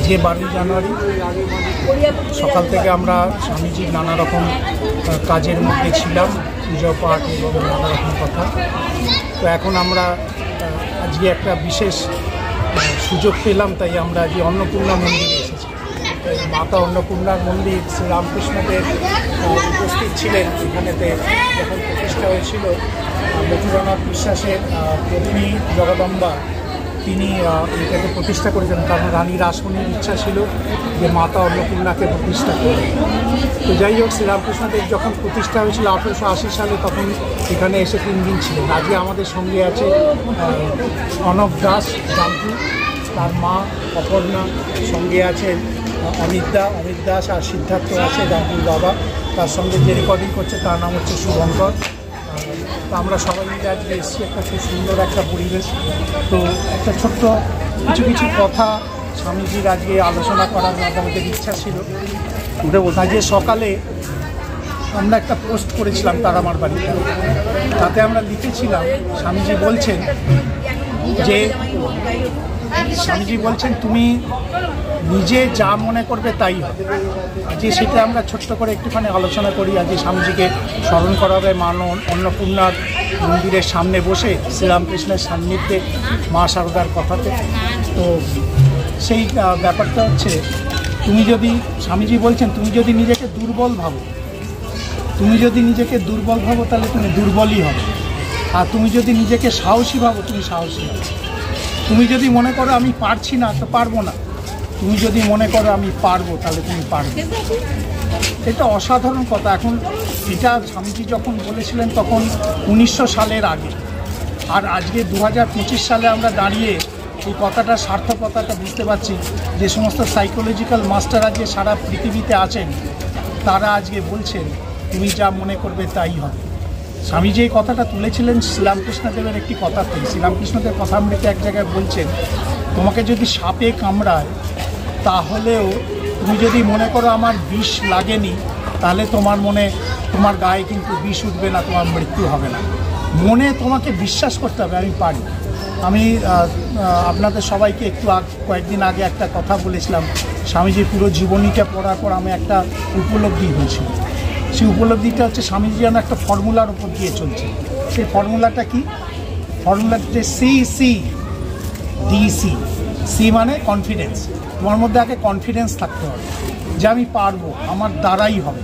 আজকে 12 জানুয়ারি সকাল থেকে আমরা স্বামীজির নানা রকম কাজের মধ্যে ছিলাম, পুজো পাঠ এবং নানা রকম কথা। তো এখন আমরা আজকে একটা বিশেষ সুযোগ পেলাম, তাই আমরা আজকে অন্নপূর্ণা মন্দিরে এসেছি। মাতা অন্নপূর্ণার মন্দির শ্রীরামকৃষ্ণদেব উপস্থিত ছিলেন এখানেতে যখন প্রতিষ্ঠা হয়েছিল। মথুরানাথ বিশ্বাসের পত্নী জগদম্বা তিনি এটাকে প্রতিষ্ঠা করেছেন, কারণ রানী রাসমণির ইচ্ছা ছিল যে মাতা অন্নপূর্ণাকে প্রতিষ্ঠা করবে। তো যাই হোক, শ্রীরামকৃষ্ণদেব যখন প্রতিষ্ঠা হয়েছিল 1880 সালে, তখন এখানে এসে 3 দিন ছিলেন। আজকে আমাদের সঙ্গে আছে অনব দাস জামপুর, তার মা অপর্ণা, সঙ্গে আছেন অমিত দাস আর সিদ্ধার্থ আছে জামপুর বাবা। তার সঙ্গে যে রেকর্ডিং করছে তার নাম হচ্ছে শুভঙ্কর। তো আমরা সবাই মিলে আজকে এসেছি, একটা খুব সুন্দর একটা পরিবেশ। তো একটা ছোট্ট কিছু কথা স্বামীজির আজকে আলোচনা করার আমাদের ইচ্ছা ছিল। আজকে সকালে আমরা একটা পোস্ট করেছিলাম তারামার বাড়িতে, তাতে আমরা লিখেছিলাম স্বামীজি বলছেন তুমি নিজে যা মনে করবে তাই হবে। আজকে সেটা আমরা ছোট্ট করে একটুখানি আলোচনা করি। আজকে স্বামীজিকে স্মরণ করা হবে অন্নপূর্ণার মন্দিরের সামনে বসে শ্রীরামকৃষ্ণের সান্নিধ্যে মা শারদার কথাতে। তো সেই ব্যাপারটা হচ্ছে, স্বামীজি বলছেন তুমি যদি নিজেকে দুর্বল ভাবো তাহলে তুমি দুর্বলই হবে। আর তুমি যদি নিজেকে সাহসী ভাবো তুমি সাহসী হবে। তুমি যদি মনে করো আমি পারছি না তো পারবো না, তুমি যদি মনে করো আমি পারবো তাহলে তুমি পারবে। এটা অসাধারণ কথা। এখন এটা স্বামীজি যখন বলেছিলেন তখন 1900 সালের আগে, আর আজকে 2025 সালে আমরা দাঁড়িয়ে এই কথাটার সার্থকতাটা বুঝতে পারছি। যে সমস্ত সাইকোলজিক্যাল মাস্টার আজকে সারা পৃথিবীতে আছেন, তারা আজকে বলছেন তুমি যা মনে করবে তাই হবে। স্বামীজি এই কথাটা তুলেছিলেন শ্রীরামকৃষ্ণদেবের একটি কথাতে। শ্রীরামকৃষ্ণদেব কথামৃতে এক জায়গায় বলছেন, তোমাকে যদি সাপে কামড়ায় তাহলেও তুমি যদি মনে করো আমার বিষ লাগেনি, তাহলে তোমার গায়ে কিন্তু বিষ উঠবে না, তোমার মৃত্যু হবে না। মনে তোমাকে বিশ্বাস করতে হবে আমি পারি। আমি আপনাদের সবাইকে কয়েকদিন আগে একটা কথা বলেছিলাম। স্বামীজির পুরো জীবনীটা পড়ার পর আমি একটা উপলব্ধি হয়েছিল। সেই উপলব্ধিটা হচ্ছে স্বামীজি যেন একটা ফর্মুলার উপর দিয়ে চলছে। সেই ফর্মুলাটা কি? ফর্মুলাতে সি মানে কনফিডেন্স। তোমার মধ্যে আগে কনফিডেন্স থাকতে হবে যে আমি পারবো, আমার দ্বারাই হবে।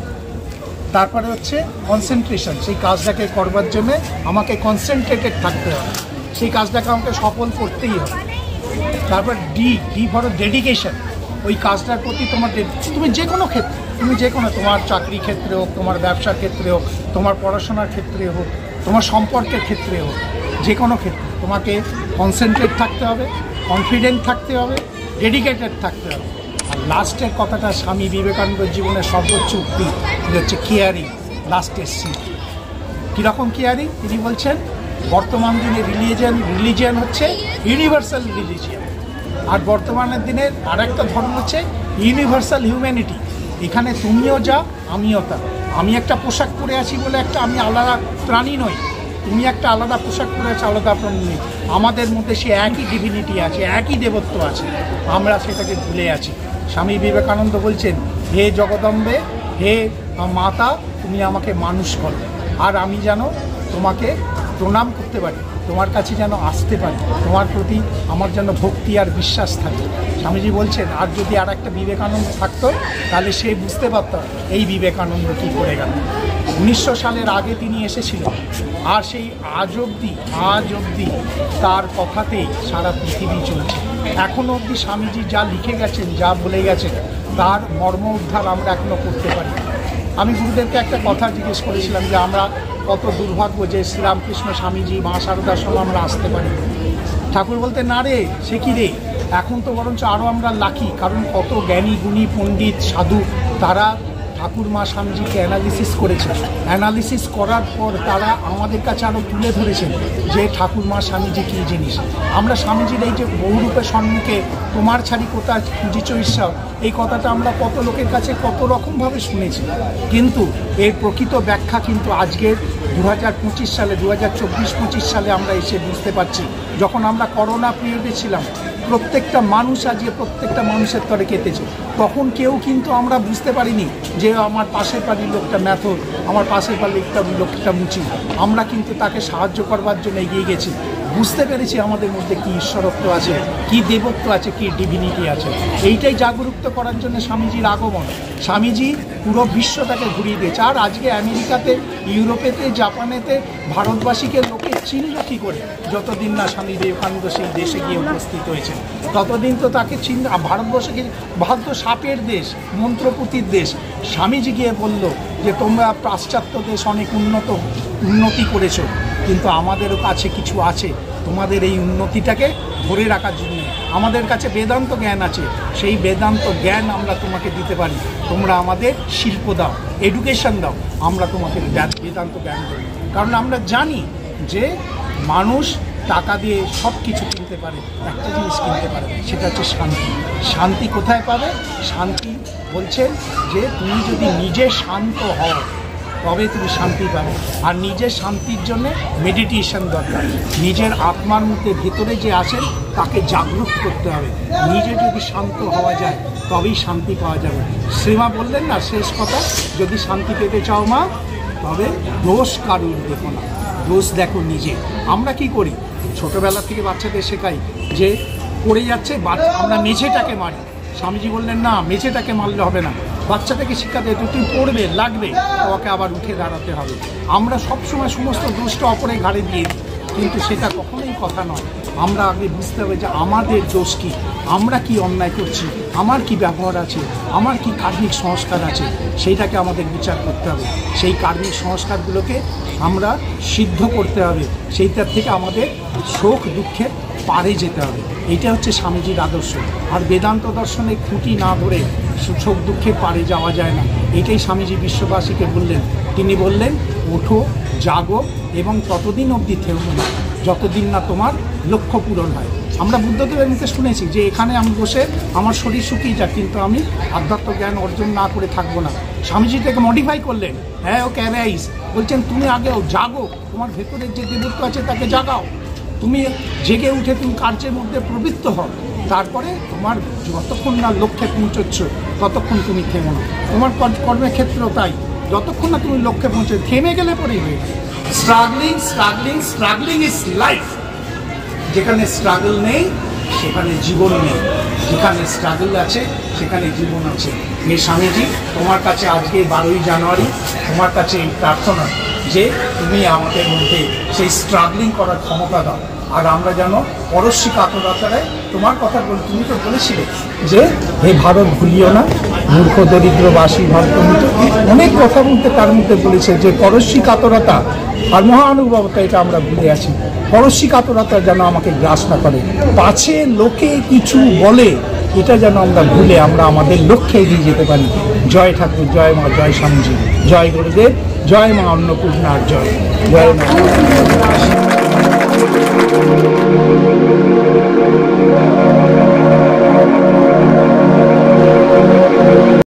তারপরে হচ্ছে কনসেন্ট্রেশন, সেই কাজটাকে করবার জন্য আমাকে কনসেন্ট্রেটেড থাকতে হবে, সেই কাজটাকে আমাকে সফল করতেই হবে। তারপর ডি ফর ডেডিকেশন, ওই কাজটার প্রতি তুমি যে কোনো ক্ষেত্রে, তোমার চাকরি ক্ষেত্রে হোক, তোমার ব্যবসার ক্ষেত্রে হোক, তোমার পড়াশোনার ক্ষেত্রে হোক, তোমার সম্পর্কের ক্ষেত্রে হোক, যে কোনো ক্ষেত্রে তোমাকে কনসেন্ট্রেট থাকতে হবে, কনফিডেন্ট থাকতে হবে, ডেডিকেটেড থাকতে হবে। আর লাস্টের কথাটা স্বামী বিবেকানন্দের জীবনের সর্বোচ্চ উক্তি হচ্ছে কেয়ারিং, লাস্টের সি। কীরকম কেয়ারিং? তিনি বলছেন বর্তমান দিনে রিলিজিয়ান হচ্ছে ইউনিভার্সাল রিলিজিয়ান, আর বর্তমানের দিনের আরেকটা ধর্ম হচ্ছে ইউনিভার্সাল হিউম্যানিটি। এখানে তুমিও যা আমিও তা। আমি একটা পোশাক পরে আছি বলে আমি আলাদা প্রাণী নই, তুমি একটা আলাদা পোশাক পরে আছো, আলাদা প্রাণী নই। আমাদের মধ্যে সে একই ডিভিনিটি আছে, একই দেবত্ব আছে, আমরা সেটাকে ভুলে আছি। স্বামী বিবেকানন্দ বলছেন, হে জগদম্বে, হে মাতা, তুমি আমাকে মানুষ করো, আর আমি যেন তোমাকে প্রণাম করতে পারি, তোমার কাছে যেন আসতে পারি, তোমার প্রতি আমার যেন ভক্তি আর বিশ্বাস থাকে। স্বামীজি বলছেন, আর যদি আর একটা বিবেকানন্দ থাকতো তাহলে সে বুঝতে পারত এই বিবেকানন্দ কী করে গেল। 1900 সালের আগে তিনি এসেছিলেন, আর সেই আজ অবধি তার কথাতেই সারা পৃথিবী চলছে। এখনও অবধি স্বামীজি যা লিখে গেছেন, যা বলে গেছেন, তার মর্ম উদ্ধার আমরা এখনও করতে পারি। আমি গুরুদেবকে একটা কথা জিজ্ঞেস করেছিলাম যে আমরা কত দুর্ভাগ্য যে শ্রীরামকৃষ্ণ স্বামীজি মা শারদার সময় আমরা আসতে পারি। ঠাকুর বলতে, না রে, সে কি রে, এখন তো বরঞ্চ আরও আমরা লাকি, কারণ কত জ্ঞানী গুণী পণ্ডিত সাধু তারা ঠাকুর মা স্বামীজিকে অ্যানালিসিস করেছে। অ্যানালিসিস করার পর তারা আমাদের কাছে আরও তুলে ধরেছেন যে ঠাকুর মা স্বামীজি কী জিনিস। আমরা স্বামীজির এই যে বহুরূপের সম্মুখে তোমার ছাড়ি কোথায় খুঁজিছ ঈশ্বর, এই কথাটা আমরা কত লোকের কাছে কত রকমভাবে শুনেছি, কিন্তু এর প্রকৃত ব্যাখ্যা কিন্তু আজকের 2025 সালে 2024-25 সালে আমরা এসে বুঝতে পারছি। যখন আমরা করোনা পিরিয়ডে ছিলাম প্রত্যেকটা মানুষ আজকে প্রত্যেকটা মানুষের তরে কেটেছে। তখন কেউ কিন্তু আমরা বুঝতে পারিনি যে আমার পাশের বাড়ির লোকটা ম্যাথর, আমার পাশের বাড়ির লোকটা মুচি। আমরা কিন্তু তাকে সাহায্য করবার জন্য এগিয়ে গেছি, বুঝতে পেরেছি আমাদের মধ্যে কী ঈশ্বরত্ব আছে, কী দেবত্ব আছে, কী ডিভিনিটি আছে। এইটাই জাগরুক করার জন্য স্বামীজির আগমন। স্বামীজি পুরো বিশ্বটাকে ঘুরিয়ে দিয়েছে। আর আজকে আমেরিকাতে, ইউরোপেতে, জাপানেতে ভারতবাসীকে লোকে চিনল কী করে? যতদিন না স্বামী বিবেকানন্দ সেই দেশে গিয়ে উপস্থিত হয়েছেন ততদিন তো তাকে চিনল। ভারতবর্ষকে, ভারত তো সাপের দেশ, মন্ত্রপুতির দেশ। স্বামীজি গিয়ে বলল যে তোমরা পাশ্চাত্য দেশ অনেক উন্নতি করেছো, কিন্তু আমাদেরও কাছে কিছু আছে, তোমাদের এই উন্নতিটাকে ধরে রাখার জন্য আমাদের কাছে বেদান্ত জ্ঞান আছে। সেই বেদান্ত জ্ঞান আমরা তোমাকে দিতে পারি, তোমরা আমাদের শিল্প দাও, এডুকেশন দাও, আমরা তোমাকে বেদান্ত জ্ঞান দেব। কারণ আমরা জানি যে মানুষ টাকা দিয়ে সব কিছু কিনতে পারে, একটা জিনিস কিনতে পারে, সেটা হচ্ছে শান্তি। শান্তি কোথায় পাবে? শান্তি বলছেন যে তুমি যদি নিজে শান্ত হও তবে তুমি শান্তি পাবে। আর নিজের শান্তির জন্যে মেডিটেশন দরকার। নিজের আত্মার মধ্যে ভেতরে যে আছেন তাকে জাগ্রত করতে হবে। নিজে যদি শান্ত হওয়া যায় তবেই শান্তি পাওয়া যাবে। শ্রীমা বললেন না শেষ কথা, যদি শান্তি পেতে চাও মা তবে দোষ কারুর দেখো না, দোষ দেখো নিজে। আমরা কি করি? ছোটোবেলা থেকে বাচ্চাদের শেখাই যে পড়ে যাচ্ছে, আমরা মেঝেটাকে মারি। স্বামীজি বললেন না, মেঝেটাকে মারলে হবে না, বাচ্চাটাকে শিক্ষাতে তুমি পড়বে, লাগবে, তোমাকে আবার উঠে দাঁড়াতে হবে। আমরা সবসময় সমস্ত দোষটা অপরের ঘাড়ে দিয়ে দিই, কিন্তু সেটা কখনোই কথা নয়। আমরা আগে বুঝতে হবে যে আমাদের দোষ কী, আমরা কি অন্যায় করছি, আমার কি ব্যবহার আছে, আমার কি কার্মিক সংস্কার আছে, সেইটাকে আমাদের বিচার করতে হবে। সেই কার্মিক সংস্কারগুলোকে আমরা সিদ্ধ করতে হবে, সেইটার থেকে আমাদের শোক দুঃখের পারে যেতে হবে। এইটা হচ্ছে স্বামীজির আদর্শ। আর বেদান্ত দর্শনে খুঁটি না ধরে শোক দুঃখের পারে যাওয়া যায় না। এটাই স্বামীজি বিশ্ববাসীকে বললেন। তিনি বললেন ওঠো, জাগো এবং ততদিন অবধি থেমো না যতদিন না তোমার লক্ষ্য পূরণ হয়। আমরা বুদ্ধদেবের মুখে শুনেছি যে এখানে আমি বসে আমার শরীর শুকিয়ে যাক, কিন্তু আমি আধ্যাত্ম জ্ঞান অর্জন না করে থাকবো না। স্বামীজি থেকে মডিফাই করলেন, হ্যাঁ ও ক্যারাইস বলছেন তুমি আগেও জাগো, তোমার ভেতরের যে দেবত্ব আছে তাকে জাগাও। তুমি জেগে উঠে তুমি কার্যের মধ্যে প্রবৃত্ত হও, তারপরে তোমার যতক্ষণ না লক্ষ্যে পৌঁছচ্ছ ততক্ষণ তুমি থেমো না। তোমার কর্মের ক্ষেত্রেও তাই, যতক্ষণ না তুমি লক্ষ্যে পৌঁছে, থেমে গেলে পরেই হয়ে যায়। Struggling is life. যেখানে স্ট্রাগল নেই সেখানে জীবন নেই, যেখানে স্ট্রাগল আছে সেখানে জীবন আছে। এই স্বামীজি তোমার কাছে আজকে 12ই জানুয়ারি তোমার কাছে এই প্রার্থনা যে তুমি আমাদের মধ্যে সেই স্ট্রাগলিং করার ক্ষমতা দাও। আর আমরা যেন পরশ্রী কাতরতায় তোমার কথা বলি। তুমি তো বলেছিলে যে হে ভারত ভুলিও না, মূর্খ দরিদ্রবাসী ভারত, অনেক কথা বলতে তার মধ্যে বলেছে যে পরশ্রী কাতরতা আর মহানুভবতা, এটা আমরা ভুলে আছি। পরশ্রী কাতরতা যেন আমাকে গ্রাস না করে, পাছে লোকে কিছু বলে, এটা যেন আমরা ভুলে আমরা আমাদের লক্ষ্যে এগিয়ে যেতে পারি। জয় ঠাকুর, জয় মা, জয় স্বামীজি, জয় গুরুদেব, জয় মা অন্নপূর্ণার জয়, জয় মা।